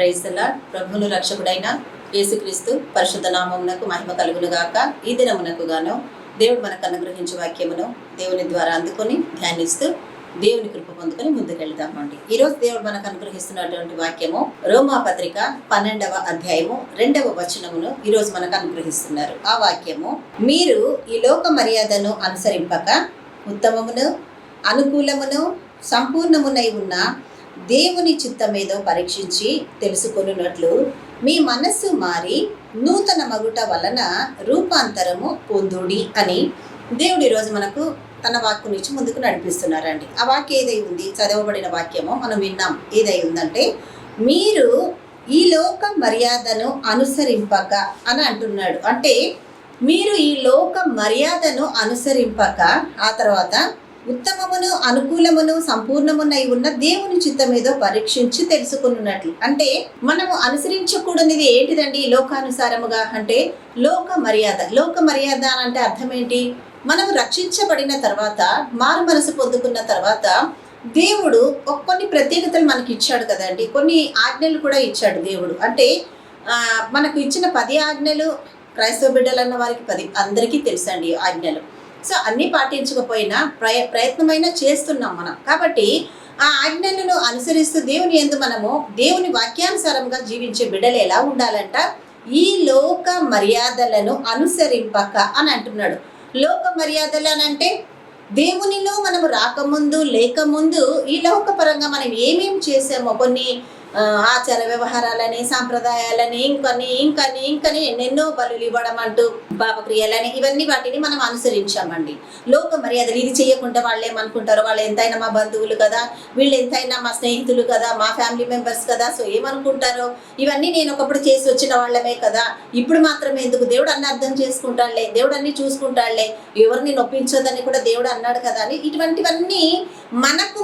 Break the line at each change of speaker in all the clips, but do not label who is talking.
Praise the lord. ప్రభువును రక్షకుడైన యేసుక్రీస్తు పరిశుద్ధ నామమునకు మహిమ కలుగును గాక. ఈ దినమునకు గాను దేవుడు మనకు అనుగ్రహించే వాక్యమును దేవుని ద్వారా అందుకొని ధ్యానిస్తూ దేవుని కృప పొందుకొని ముందుకెళ్దామండి. ఈ రోజు దేవుడు మనకు అనుగ్రహిస్తున్నటువంటి వాక్యము రోమా పత్రిక 12వ అధ్యాయము 2వ వచనమును ఈ రోజు మనకు అనుగ్రహిస్తున్నారు. ఆ వాక్యము, మీరు ఈ లోక మర్యాదను అనుసరింపక ఉత్తమమును అనుకూలమును సంపూర్ణమునై ఉన్న దేవుని చిత్తమేదో పరీక్షించి తెలుసుకొనున్నట్లు మీ మనస్సు మారి నూతన మగుట వలన రూపాంతరము పొందుడి అని దేవుడు ఈరోజు మనకు తన వాక్కునిచ్చి ముందుకు నడిపిస్తున్నారండి. ఆ వాక్యం ఏదై ఉంది, చదవబడిన వాక్యమో మనం విన్నాం. ఏదై ఉందంటే, మీరు ఈ లోక మర్యాదను అనుసరింపక అని అంటున్నాడు. అంటే మీరు ఈ లోక మర్యాదను అనుసరింపక ఆ తర్వాత ఉత్తమమును అనుకూలమును సంపూర్ణమునై ఉన్న దేవుని చిత్తమేదో పరీక్షించి తెలుసుకున్నట్లు. అంటే మనము అనుసరించకూడనిది ఏంటిదండి? లోకానుసారముగా అంటే లోక మర్యాద. లోక మర్యాద అంటే అర్థం ఏంటి? మనము రక్షించబడిన తర్వాత, మారు మనసు పొందుకున్న తర్వాత దేవుడు కొన్ని ప్రత్యేకతలు మనకి ఇచ్చాడు కదండి. కొన్ని ఆజ్ఞలు కూడా ఇచ్చాడు దేవుడు. అంటే మనకు ఇచ్చిన 10 ఆజ్ఞలు క్రైస్తవ బిడ్డలన్న వారికి 10 అందరికీ తెలుసండి ఆజ్ఞలు. సో అన్నీ పాటించకపోయినా ప్రయత్నమైనా చేస్తున్నాం మనం. కాబట్టి ఆ ఆజ్ఞలను అనుసరిస్తూ దేవుని యందు మనము దేవుని వాక్యానుసారంగా జీవించే బిడ్డలు ఎలా ఉండాలంట? ఈ లోక మర్యాదలను అనుసరింపక అని అంటున్నాడు. లోక మర్యాదలు అని అంటే దేవునిలో మనము రాకముందు లేకముందు ఈ లోకపరంగా మనం ఏమేమి చేసామో, కొన్ని ఆచార వ్యవహారాలని, సాంప్రదాయాలని, ఇంకని ఎన్నెన్నో బలులు ఇవ్వడం అంటూ పాపక్రియలని, ఇవన్నీ వాటిని మనం అనుసరించామండి. లోక మర్యాదలు. ఇది చేయకుండా వాళ్ళు ఏమనుకుంటారో, వాళ్ళు ఎంతైనా మా బంధువులు కదా, వీళ్ళు ఎంతైనా మా స్నేహితులు కదా, మా ఫ్యామిలీ మెంబర్స్ కదా, సో ఏమనుకుంటారో, ఇవన్నీ నేను ఒకప్పుడు చేసి వచ్చిన వాళ్ళమే కదా, ఇప్పుడు మాత్రమే ఎందుకు, దేవుడు అన్ని అర్థం చేసుకుంటాడులే, దేవుడు అన్ని చూసుకుంటాడులే, ఎవరిని నొప్పించదని కూడా దేవుడు అన్నాడు కదా అని ఇటువంటివన్నీ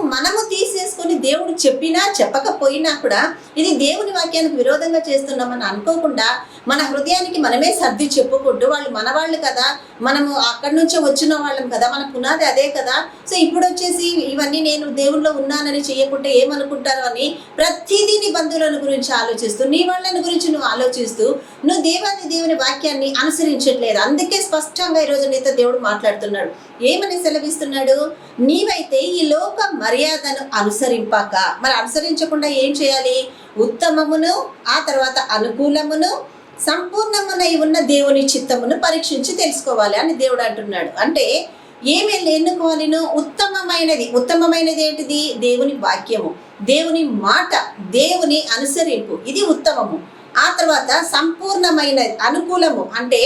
మనము తీసేసుకొని దేవుడు చెప్పినా చెప్పకపోయినా కూడా ఇది దేవుని వాక్యానికి విరోధంగా చేస్తున్నామని అనుకోకుండా మన హృదయానికి మనమే సర్ది చెప్పుకుంటూ, వాళ్ళు మనవాళ్ళు కదా, మనము అక్కడి నుంచే వచ్చిన వాళ్ళం కదా, మన పునాది అదే కదా, సో ఇప్పుడు వచ్చేసి ఇవన్నీ నేను దేవుల్లో ఉన్నానని చేయకుంటే ఏమనుకుంటారో అని ప్రతిదీ నీ బంధువులను గురించి ఆలోచిస్తూ, నీ వాళ్ళని గురించి నువ్వు ఆలోచిస్తూ నువ్వు దేవుని వాక్యాన్ని అనుసరించట్లేదు. అందుకే స్పష్టంగా ఈరోజు నీతో దేవుడు మాట్లాడుతున్నాడు. ఏమని సెలవిస్తున్నాడు? నీవైతే ఈ లోక మర్యాదను అనుసరింపాక, మరి అనుసరించకుండా ఏం చేయాలి? ఉత్తమమును ఆ తర్వాత అనుకూలమును సంపూర్ణమునై ఉన్న దేవుని చిత్తమును పరీక్షించి తెలుసుకోవాలి అని దేవుడు అంటున్నాడు. అంటే ఏమి ఎన్నుకోవాలినో? ఉత్తమమైనది ఏంటిది? దేవుని వాక్యము, దేవుని మాట, దేవుని అనుసరింపు, ఇది ఉత్తమము. ఆ తర్వాత సంపూర్ణమైన అనుకూలము అంటే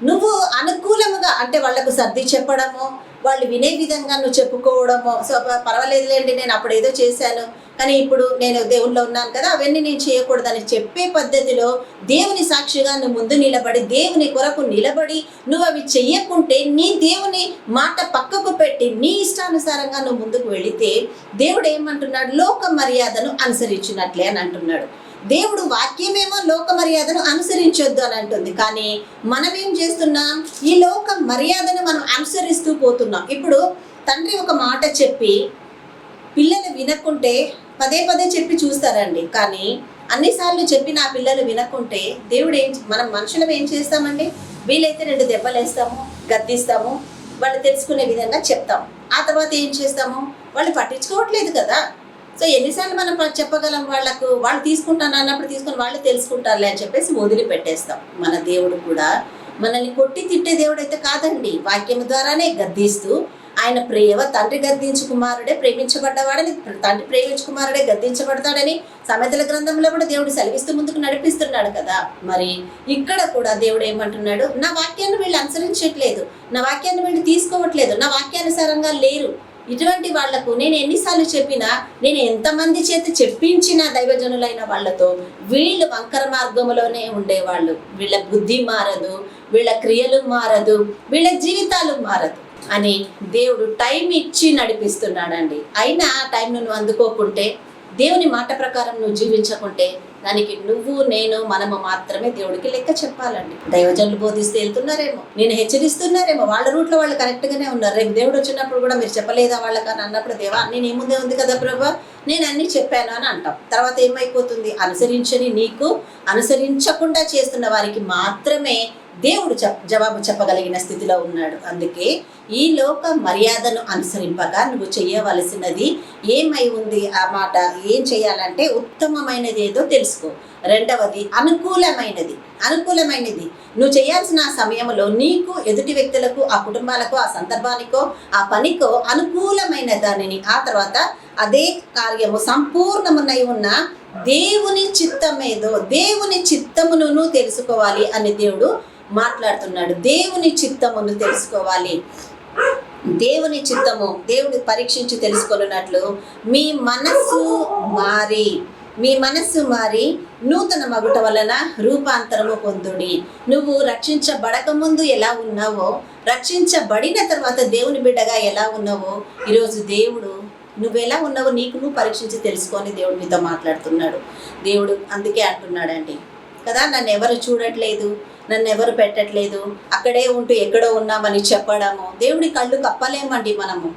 నువ్వు అనుకూలముగా, అంటే వాళ్ళకు సర్ది చెప్పడము, వాళ్ళు వినే విధంగా నువ్వు చెప్పుకోవడము. సో పర్వాలేదులేండి, నేను అప్పుడు ఏదో చేశాను కానీ ఇప్పుడు నేను దేవుల్లో ఉన్నాను కదా, అవన్నీ నేను చేయకూడదని చెప్పే పద్ధతిలో దేవుని సాక్షిగా నువ్వు ముందు నిలబడి, దేవుని కొరకు నిలబడి నువ్వు అవి చెయ్యకుంటే, నీ దేవుని మాట పక్కకు పెట్టి నీ ఇష్టానుసారంగా నువ్వు ముందుకు వెళితే దేవుడు ఏమంటున్నాడు? లోక మర్యాదను అనుసరించినట్లే అని అంటున్నాడు. దేవుడు వాక్యమేమో లోక మర్యాదను అనుసరించొద్దు అని అంటుంది, కానీ మనం ఏం చేస్తున్నాం? ఈ లోక మర్యాదను మనం అనుసరిస్తూ పోతున్నాం. ఇప్పుడు తండ్రి ఒక మాట చెప్పి పిల్లలు వినకుంటే పదే చెప్పి చూస్తారండి, కానీ అన్నిసార్లు చెప్పి నా పిల్లలు వినకుంటే దేవుడు మనం మనుషులం ఏం చేస్తామండి? వీలైతే 2 దెబ్బలు వేస్తాము, గద్దిస్తాము, వాళ్ళు తెలుసుకునే విధంగా చెప్తాం. ఆ తర్వాత ఏం చేస్తాము? వాళ్ళు పట్టించుకోవట్లేదు కదా. సో ఎన్నిసార్లు మనం చెప్పగలం వాళ్ళకు? వాళ్ళు తీసుకుంటాను అన్నప్పుడు తీసుకొని వాళ్ళు తెలుసుకుంటారులే అని చెప్పేసి వదిలిపెట్టేస్తాం. మన దేవుడు కూడా మనల్ని కొట్టి తిట్టే దేవుడు అయితే కాదండి. వాక్యం ద్వారానే గద్దిస్తూ, ఆయన తండ్రి గద్దించు కుమారుడే ప్రేమించబడ్డవాడని, తండ్రి ప్రేమించు కుమారుడే గద్దించబడతాడని సామెతల గ్రంథంలో కూడా దేవుడు సెలవిస్తూ ముందుకు నడిపిస్తున్నాడు కదా. మరి ఇక్కడ కూడా దేవుడు ఏమంటున్నాడు? నా వాక్యాన్ని వీళ్ళు అనుసరించట్లేదు, నా వాక్యాన్ని వీళ్ళు తీసుకోవట్లేదు, నా వాక్యానుసారంగా లేరు. ఇటువంటి వాళ్లకు నేను ఎన్నిసార్లు చెప్పినా, నేను ఎంతమంది చేత చెప్పించిన దైవజనులైన వాళ్ళతో వీళ్ళు వంకర మార్గంలోనే ఉండేవాళ్ళు. వీళ్ళ బుద్ధి మారదు, వీళ్ళ క్రియలు మారదు, వీళ్ళ జీవితాలు మారదు అని దేవుడు టైం ఇచ్చి నడిపిస్తున్నాడండి. అయినా ఆ టైంను నువ్వు అందుకోకుంటే, దేవుని మాట ప్రకారం నువ్వు జీవించకుంటే దానికి నువ్వు నేను మనము మాత్రమే దేవుడికి లెక్క చెప్పాలండి. దైవజనులు బోధిస్తే వెళ్తున్నారేమో, నేను హెచ్చరిస్తున్నారేమో, వాళ్ళ రూట్లో వాళ్ళు కరెక్ట్గానే ఉన్నారు. రేపు దేవుడు వచ్చినప్పుడు కూడా మీరు చెప్పలేదా వాళ్ళకని అన్నప్పుడు, దేవా అన్నీ నీ ముందే ఉంది కదా ప్రభా, నేను అన్నీ చెప్పాను అని అంటాం. తర్వాత ఏమైపోతుంది? అనుసరించకుండా చేస్తున్న వారికి మాత్రమే దేవుడు జవాబు చెప్పగలిగిన స్థితిలో ఉన్నాడు. అందుకే ఈ లోక మర్యాదను అనుసరింపగా నువ్వు చేయవలసినది ఏమై ఉంది? ఆ మాట ఏం చేయాలంటే, ఉత్తమమైనది ఏదో తెలుసుకో. రెండవది అనుకూలమైనది. నువ్వు చేయాల్సిన ఆ సమయంలో నీకు, ఎదుటి వ్యక్తులకు, ఆ కుటుంబాలకు, ఆ సందర్భానికో, ఆ పనికో అనుకూలమైన దానిని, ఆ తర్వాత అదే కార్యము సంపూర్ణమునై ఉన్న దేవుని చిత్తమేదో, దేవుని చిత్తమును తెలుసుకోవాలి అని దేవుడు మాట్లాడుతున్నాడు. దేవుని చిత్తమును తెలుసుకోవాలి. దేవుని చిత్తము దేవుడు పరీక్షించి తెలుసుకున్నట్లు మీ మనస్సు మారి నూతన మగుట వలన రూపాంతరము పొందుడి. నువ్వు రక్షించబడక ముందు ఎలా ఉన్నావో, రక్షించబడిన తర్వాత దేవుని బిడ్డగా ఎలా ఉన్నావో, ఈరోజు దేవుడు నువ్వెలా ఉన్నావో నీకు నువ్వు పరీక్షించి తెలుసుకొని దేవుడు నీతో మాట్లాడుతున్నాడు. దేవుడు అందుకే అంటున్నాడండి కదా, నన్ను ఎవరు చూడట్లేదు, నన్ను ఎవరు పెట్టట్లేదు, అక్కడే ఉంటూ ఎక్కడో ఉన్నామని చెప్పడము. దేవుడి కళ్ళు కప్పలేమండి మనము.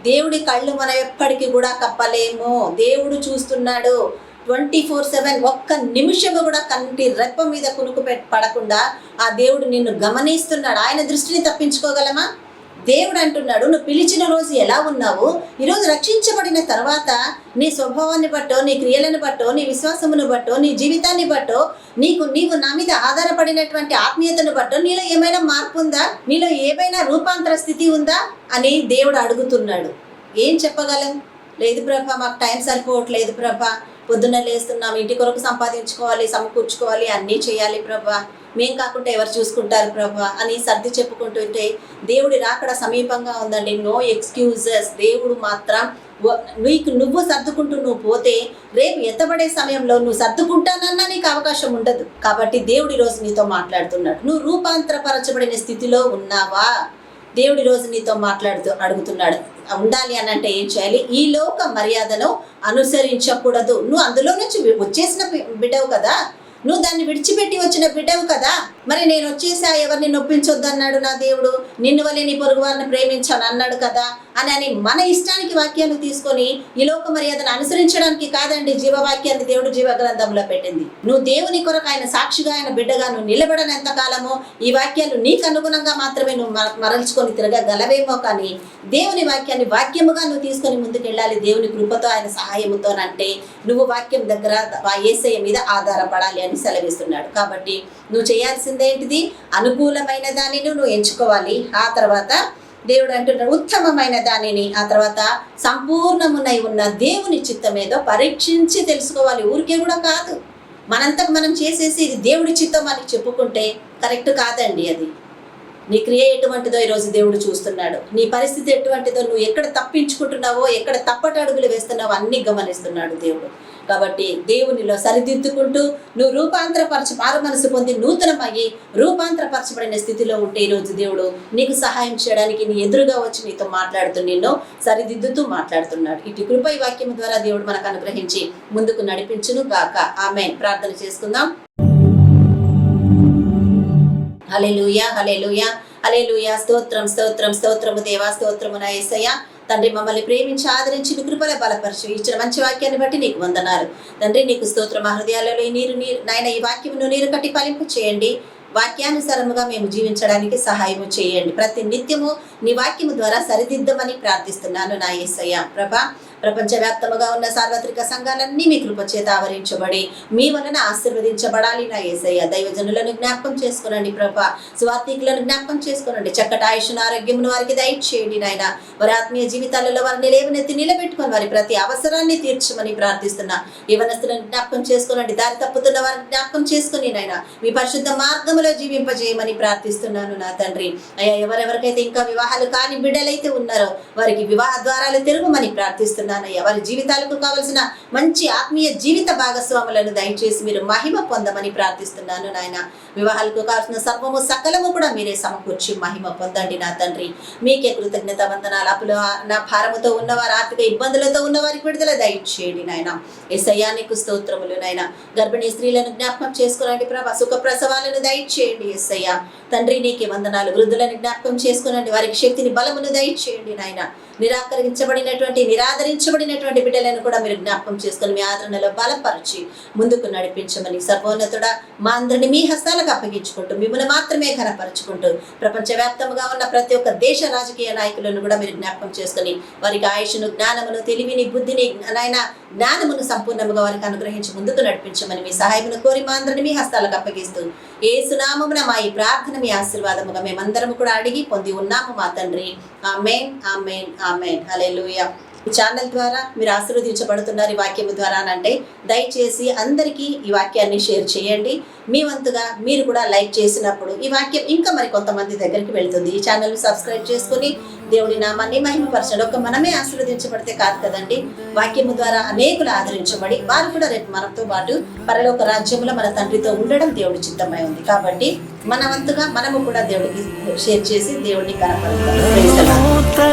దేవుడి కళ్ళు మనం ఎప్పటికీ కూడా కప్పలేము. దేవుడు చూస్తున్నాడు 24/7. ఒక్క నిమిషము కూడా కంటి రెప్ప మీద కునుకు పడకుండా ఆ దేవుడు నిన్ను గమనిస్తున్నాడు. ఆయన దృష్టిని తప్పించుకోగలమా? దేవుడు అంటున్నాడు, నువ్వు పిలిచిన రోజు ఎలా ఉన్నావు, ఈరోజు రక్షించబడిన తర్వాత నీ స్వభావాన్ని బట్టో, నీ క్రియలను బట్టో, నీ విశ్వాసమును బట్టో, నీ జీవితాన్ని బట్టో, నీవు నా మీద ఆధారపడినటువంటి ఆత్మీయతను బట్టో నీలో ఏమైనా మార్పు ఉందా, నీలో ఏమైనా రూపాంతర స్థితి ఉందా అని దేవుడు అడుగుతున్నాడు. ఏం చెప్పగలం? లేదు ప్రభా, మాకు టైం సరిపోవట్లేదు ప్రభా, పొద్దున్న లేస్తున్నాం, ఇంటి కొరకు సంపాదించుకోవాలి, సమకూర్చుకోవాలి, అన్నీ చేయాలి ప్రభా, మేం కాకుండా ఎవరు చూసుకుంటారు ప్రభా అని సర్ది చెప్పుకుంటుంటే దేవుడి రాకడ సమీపంగా ఉందండి. No excuses. దేవుడు మాత్రం నువ్వు సర్దుకుంటూ నువ్వు పోతే రేపు ఎత్తబడే సమయంలో నువ్వు సర్దుకుంటానన్నా నీకు అవకాశం ఉండదు. కాబట్టి దేవుడి రోజు నీతో మాట్లాడుతున్నాడు. నువ్వు రూపాంతరపరచబడిన స్థితిలో ఉన్నావా? దేవుడి రోజు నీతో అడుగుతున్నాడు. ఉండాలి అని అంటే ఏం చేయాలి? ఈ లోక మర్యాదను అనుసరించకూడదు. నువ్వు అందులో నుంచి వచ్చేసిన బిడ్డవు కదా, నువ్వు దాన్ని విడిచిపెట్టి వచ్చిన బిడ్డవు కదా. మరి నేను వచ్చేసా, ఎవరిని నొప్పించొద్దు అన్నాడు నా దేవుడు, నిన్ను వల్లే నీ పొరుగు వారిని ప్రేమించాను అన్నాడు కదా అని మన ఇష్టానికి వాక్యాలు తీసుకొని ఈ లోక మర్యాదను అనుసరించడానికి కాదండి జీవవాక్యాన్ని దేవుడు జీవగ్రంథంలో పెట్టింది. నువ్వు దేవుని కొరకు ఆయన సాక్షిగా, ఆయన బిడ్డగా నువ్వు నిలబడనంత కాలము ఈ వాక్యాలు నీకు అనుగుణంగా మాత్రమే నువ్వు మరల్చుకొని తిరగగలవేమో, కానీ దేవుని వాక్యాన్ని వాక్యముగా నువ్వు తీసుకొని ముందుకెళ్ళాలి. దేవుని కృపతో, ఆయన సహాయముతో. అంటే నువ్వు వాక్యం దగ్గర యేసయ్య మీద ఆధారపడాలి అని సెలవిస్తున్నాడు. కాబట్టి నువ్వు చేయాల్సిందేంటిది? అనుకూలమైన దానిని నువ్వు ఎంచుకోవాలి. ఆ తర్వాత దేవుడు అంటున్నాడు ఉత్తమమైన దానిని, ఆ తర్వాత సంపూర్ణమునై ఉన్న దేవుని చిత్తమేదో పరీక్షించి తెలుసుకోవాలి. ఊరికే కూడా కాదు, మనంతకు మనం చేసేసి ఇది దేవుడి చిత్తం అని చెప్పుకుంటే కరెక్ట్ కాదండి. అది నీ క్రియ ఎటువంటిదో ఈరోజు దేవుడు చూస్తున్నాడు. నీ పరిస్థితి ఎటువంటిదో, నువ్వు ఎక్కడ తప్పించుకుంటున్నావో, ఎక్కడ తప్పటి అడుగులు వేస్తున్నావో అన్నీ గమనిస్తున్నాడు దేవుడు. కాబట్టి దేవునిలో సరిదిద్దుకుంటూ నువ్వు మారు మనసు పొంది నూతనమయ్యి రూపాంతరపరచబడిన స్థితిలో ఉంటే ఈరోజు దేవుడు నీకు సహాయం చేయడానికి నీ ఎదురుగా వచ్చి నీతో మాట్లాడుతూ నిన్ను సరిదిద్దుతూ మాట్లాడుతున్నాడు. ఇటు కృప ఈ వాక్యం ద్వారా దేవుడు మనకు అనుగ్రహించి ముందుకు నడిపించును గాక. ఆమేన్. ప్రార్థన చేసుకుందాం. హల్లెలూయా, హల్లెలూయా, హల్లెలూయా. స్తోత్రం, స్తోత్రం, స్తోత్రము దేవా, స్తోత్రము నా యేసయ్య. తండ్రి, మమ్మల్ని ప్రేమించి ఆదరించి నీ కృపలో బలపరిచి ఇచ్చిన మంచి వాక్యాన్ని బట్టి నీకు వందనాలు తండ్రి. నీకు స్తోత్రం. మా హృదయాలలో ఈ నీరు నాయన ఈ వాక్యమును నీరు కట్టి ఫలింపు చేయండి. వాక్యానుసారముగా మేము జీవించడానికి సహాయము చేయండి. ప్రతి నిత్యము నీ వాక్యము ద్వారా సరిదిద్దమని ప్రార్థిస్తున్నాను నా యేసయ్య. ప్రపంచవ్యాప్తముగా ఉన్న సార్వత్రిక సంఘాలన్నీ మీ కృప చేత ఆవరించబడి మీ వలన ఆశీర్వదించబడాలి నా యేసయ్య. దైవజనులను జ్ఞాపకం చేసుకునండి ప్రభా, స్వార్థికులను జ్ఞాపకం చేసుకునండి. చక్కటి ఆయుష్ను, ఆరోగ్యమును వారికి దయచేయండి నాయన. వారి ఆత్మీయ జీవితాలలో వారిని లేవనెత్తి నిలబెట్టుకొని వారి ప్రతి అవసరాన్ని తీర్చమని ప్రార్థిస్తున్నా. యవనస్తులను జ్ఞాపకం చేసుకునండి. దారి తప్పుతున్న వారిని జ్ఞాపకం చేసుకుని నాయన మీ పరిశుద్ధ మార్గములో జీవింపజేయమని ప్రార్థిస్తున్నాను నా తండ్రి. అయ్యా, ఎవరెవరికైతే ఇంకా వివాహాలు కాని బిడ్డలైతే ఉన్నారో వారికి వివాహ ద్వారాలు తెరవమని ప్రార్థిస్తున్నాను ప్రార్థిస్తున్నానయ్యా. వారి జీవితాలకు కావలసిన మంచి ఆత్మీయ జీవిత భాగస్వాములను దయచేసి మీరు మహిమ పొందమని ప్రార్థిస్తున్నాను నాయన. వివాహాలకు కావాల్సిన సర్వము సకలము కూడా మీరే సమకూర్చి మహిమ పొందండి నా తండ్రి. మీకే కృతజ్ఞత వందనాలు. అప్పులు నా భారముతో ఉన్నవారు, ఆర్థిక ఇబ్బందులతో ఉన్నవారికి విడుదల దయచేయండి నాయన. యేసయ్యా నీకు స్తోత్రములు నాయన. గర్భిణీ స్త్రీలను జ్ఞాపకం చేసుకోనండి ప్రభా. సుఖ ప్రసవాలను దయచేయండి యేసయ్యా. తండ్రి నీకే వందనాలు. వృద్ధులను జ్ఞాపకం చేసుకోనండి. వారికి శక్తిని బలమును దయచేయండి నాయన. నిరాదరించబడినటువంటి బిడ్డలను కూడా మీరు జ్ఞాపకం చేసుకొని మీ ఆదరణలో బలపరిచి ముందుకు నడిపించమని సర్వోన్నతుడా మా అందరిని మీ హస్తాలకు అప్పగించుకుంటూ మిమ్మల్ని మాత్రమే ఘనపరుచుకుంటూ ప్రపంచవ్యాప్తంగా ఉన్న ప్రతి ఒక్క దేశ రాజకీయ నాయకులను కూడా మీరు జ్ఞాపకం చేసుకొని వారికి ఆయుష్ను, జ్ఞానమును, తెలివిని, బుద్ధిని, నాయన జ్ఞానమును సంపూర్ణంగా వారికి అనుగ్రహించి ముందుకు నడిపించమని మీ సహాయమును కోరి మా అందరిని మీ హస్తాలకు అప్పగిస్తూ యేసు నామమున మా ఈ ప్రార్థన మీ ఆశీర్వాదముగా మేమందరము కూడా అడిగి పొంది ఉన్నాము మా తండ్రి. ఆమేన్, ఆమేన్, ఆమేన్. హల్లెలూయా. ఈ ఛానల్ ద్వారా మీరు ఆశీర్వదించబడుతున్నారు ఈ వాక్యము ద్వారా అంటే దయచేసి అందరికీ ఈ వాక్యాన్ని షేర్ చేయండి. మీ వంతుగా మీరు కూడా లైక్ చేసినప్పుడు ఈ వాక్యం ఇంకా మరి కొంతమంది దగ్గరికి వెళ్తుంది. ఈ ఛానల్ని సబ్స్క్రైబ్ చేసుకుని దేవుడి నామాన్ని మహిమపరచండి. ఒక మనమే ఆశీర్వదించబడితే కాదు కదండి, వాక్యము ద్వారా అనేకులు ఆదరించబడి వారు కూడా రేపు మనతో పాటు పరలోక రాజ్యంలో మన తండ్రితో ఉండడం దేవుడి చిత్తమై ఉంది. కాబట్టి మన వంతుగా మనము కూడా దేవుడికి షేర్ చేసి దేవుడిని కనపడతాం.